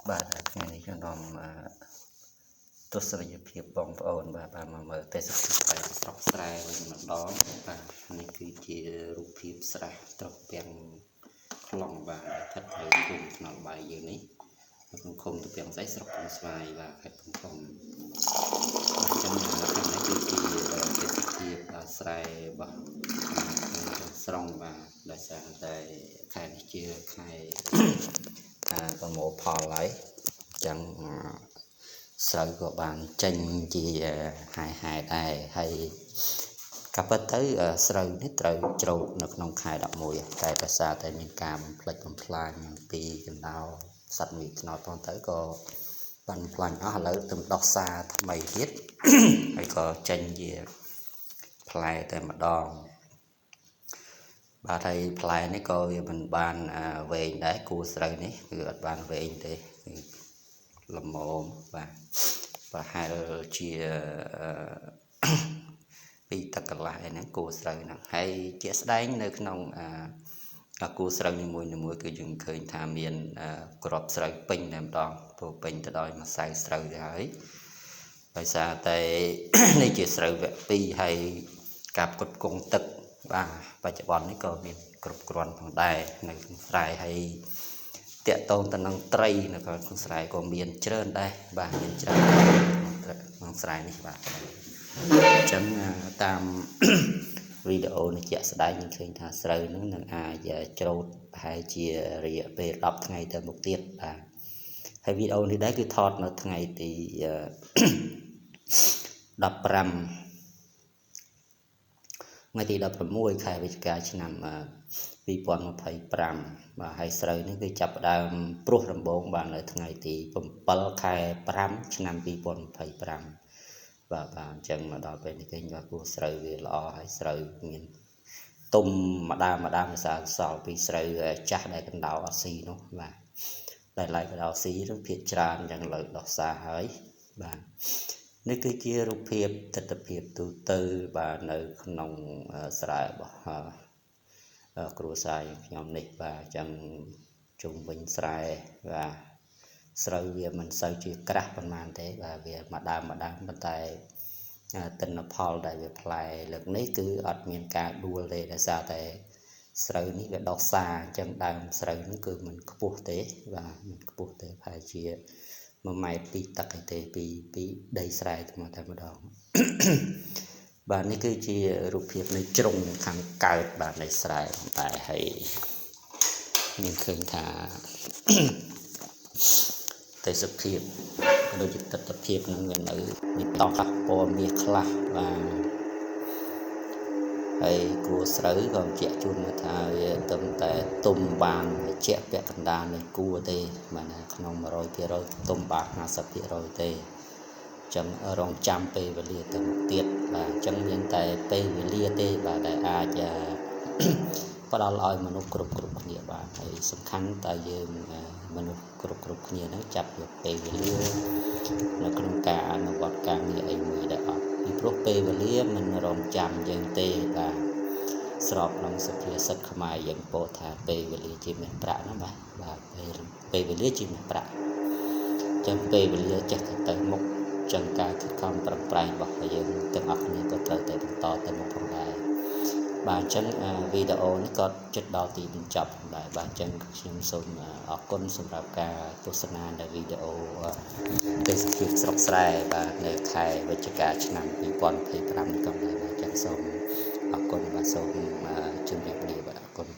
បាទថ្ងៃនេះខ្ញុំទស្សនីយភាពបងប្អូនបាទមកមើលទេសភាពបែបស្រុកស្រែវិញម្ដងបាទនេះគឺជារូបភាពស្រះត្រពាំងខ្លងបាទស្ថិតនៅភូមិថ្នល់បាយយើងនេះនៅក្នុងឃុំត្រពាំងស្អីស្រុកកំស្វាយបាទខេត្តកំពង់បាទចឹងខាងនេះគឺជាទេសភាពស្រែរបស់ស្រង់បាទដោយសារតែខែនេះជាខែប្រមូលផលហើយចឹងស្រូវក៏បានចេញជាហែដែរហើយក៏ប៉ុន្តែស្រូវនេះត្រូវច្រូតនៅក្នុងខែ11តែដោយសារតែមានការបំផ្លិចបំផ្លាញពីកណ្ដោសត្វមីខ្នោតផងទៅក៏បានបំផ្លាញអស់ឥឡូវទៅដោះសារថ្មីទៀតហើយក៏ចេញជាផ្លែតែម្ដងបាទហើយផ្លែនេះក៏វាមិនបានវែងដែរគូស្រូវនេះគឺអត់បានវែងទេល្មមបាទប្រហែលជាពីទឹកកន្លះហ្នឹងគូស្រូវហ្នឹងហើយជាស្ដែងនៅក្នុងគូស្រូវនីមួយៗគឺយើងឃើញថាមានក្របស្រូវពេញតែម្ដងពោពេញទៅដោយម្សៅស្រូវទៅហើយដោយសារតែនេះជាស្រូវវគ្គ2ហើយការផ្គត់ផ្គង់ទឹកបាទបច្ចុប្បន្ននេះក៏មានគ្រប់គ្រាន់ផងដែរនៅក្នុងស្រែហើយតាក់ទងទៅនឹងត្រីនៅក្នុងស្រែក៏មានច្រើនដែរបាទមានច្រើនក្នុងស្រែនេះបាទអញ្ចឹងតាមវីដេអូនេះជាក់ស្ដែងយើងឃើញថាស្រូវហ្នឹងនឹងអាចច្រូតប្រហែលជារយៈពេល10ថ្ងៃទៅមុខទៀតបាទហើយវីដេអូនេះដែរគឺថតនៅថ្ងៃទី15ថ្ងៃទី16ខែវិច្ឆិកាឆ្នាំ2025បាទហើយស្រូវនេះគឺចាប់ផ្ដើមព្រុសដំបូងបាននៅថ្ងៃទី7ខែ5ឆ្នាំ2025បាទអញ្ចឹងមកដល់ពេលនេះឃើញថាគូស្រូវវាល្អហើយស្រូវមានទុំម្ដាមភាសាសល់ពីស្រូវចាស់ដែលកណ្ដោអត់ស៊ីនោះបាទដែលឡៃកណ្ដោស៊ីនោះភាគច្រើនអញ្ចឹងលើដោះសារហើយបាទនេះគឺជារូបភាពទស្សនវិជ្ជាទូទៅបាទនៅក្នុងស្រែរបស់គ្រួសារខ្ញុំនេះបាទអញ្ចឹងជុំវិញស្រែបាទស្រូវវាមិនសូវជាក្រាស់ប៉ុន្មានទេបាទវាម្ដាមប៉ុន្តែទិន្នផលដែលវាផ្លែលើកនេះគឺអត់មានការដួលទេដោយសារតែស្រូវនេះវាដុះសារអញ្ចឹងដើមស្រូវនេះគឺមិនខ្ពស់ទេបាទមិនខ្ពស់ទេប្រហែលជា1ម៉ែត្រពីទឹកឯទេពីដីស្រែតែម្ដងបាទនេះគឺជារូបភាពនៃជ្រុងខាងកើតបាទនៃស្រែតែហើយយើងឃើញថាទេសភាពដូចជាទស្សនភាពនឹងវានៅមានតោះខ្លះពណ៌មាសខ្លះបាទហើយគួរស្រូវក៏បញ្ជាក់ជូនមកថាវាត្រឹមតែទុំបានជាក់ពាក់កណ្ដាលនៃគួរទេបាទក្នុង 100% ទុំបាន 50% ទេអញ្ចឹងរងចាំពេលវេលាទៅមុខទៀតបាទអញ្ចឹងមានតែពេលវេលាទេបាទដែលអាចផ្ដល់ឲ្យមនុស្សគ្រប់គ្នាបាទហើយសំខាន់តែយើងមនុស្សគ្រប់គ្នានឹងចាប់យកពេលវេលានៅក្នុងការអនុវត្តការងារអីមួយដែលអត់ពីព្រោះពេលវេលាមិនរងចាំយើងទេបាទស្របនឹងសុភាសិតខ្មែរយើងពោលថាពេលវេលាជាមាសប្រាក់ណាបាទពេលវេលាជាមាសប្រាក់អញ្ចឹងពេលវេលាចេះទៅមុខចឹងការខិតខំប្រឹងប្រែងរបស់យើងទាំងអស់គ្នាក៏ត្រូវតែបន្តទៅមុខផងដែរបាទអញ្ចឹងវីដេអូនេះក៏ជិតដល់ទីបញ្ចប់ផងដែរបាទអញ្ចឹងខ្ញុំសូមអរគុណសម្រាប់ការទស្សនានៅវីដេអូទេសភាពស្រុកស្រែបាទនៅខែវិច្ឆិកាឆ្នាំ2025នេះក៏ដែរបាទអញ្ចឹងសូមអរគុណបាទសូមជម្រាបលាបាទអរគុណ